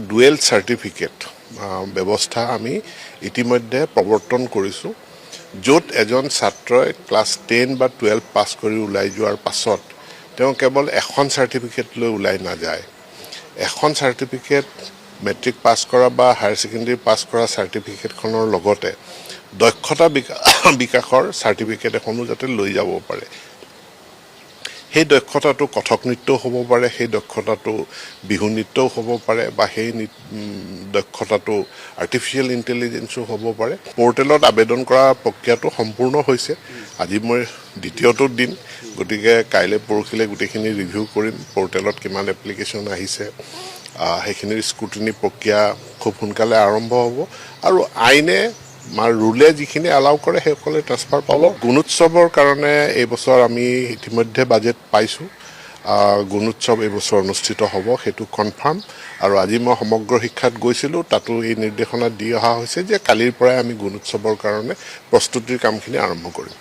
Dual certificate ব্যৱস্থা আমি ইতিমধ্যে প্ৰৱৰ্তন কৰিছোঁ, য'ত এজন ছাত্ৰই ক্লাছ 10 বা 12 পাছ কৰি ওলাই যোৱাৰ পাছত তেওঁ কেৱল এখন চাৰ্টিফিকেট লৈ ওলাই নাযায়। এখন চাৰ্টিফিকেট মেট্ৰিক পাছ কৰা বা হায়াৰ ছেকেণ্ডেৰী পাছ কৰা চাৰ্টিফিকেটখনৰ লগতে দক্ষতা বিকাশৰ চাৰ্টিফিকেট এখনো যাতে লৈ যাব পাৰে। সেই দক্ষতাটো কথক নৃত্যও হ'ব পাৰে, সেই দক্ষতাটো বিহু নৃত্যও হ'ব পাৰে বা সেই দক্ষতাটো আৰ্টিফিচিয়েল ইণ্টেলিজেন্সো হ'ব পাৰে। পৰ্টেলত আবেদন কৰা প্ৰক্ৰিয়াটো সম্পূৰ্ণ হৈছে। আজি মই দ্বিতীয়টো দিন, গতিকে কাইলৈ পৰহিলৈ গোটেইখিনি ৰিভিউ কৰিম। পৰ্টেলত কিমান এপ্লিকেশ্যন আহিছে, সেইখিনিৰ স্ক্ৰুটিনি প্ৰক্ৰিয়া খুব সোনকালে আৰম্ভ হ'ব আৰু আইনে ৰুলে যিখিনি এলাউ কৰে সেইসকলে ট্ৰান্সফাৰ পাব। গুণোৎসৱৰ কাৰণে এইবছৰ আমি ইতিমধ্যে বাজেট পাইছোঁ। গুণোৎসৱ এইবছৰ অনুষ্ঠিত হ'ব, সেইটো কনফাৰ্ম। আৰু আজি মই সমগ্ৰ শিক্ষাত গৈছিলোঁ, তাতো এই নিৰ্দেশনা দি অহা হৈছে যে কালিৰ পৰাই আমি গুণোৎসৱৰ কাৰণে প্ৰস্তুতিৰ কামখিনি আৰম্ভ কৰিম।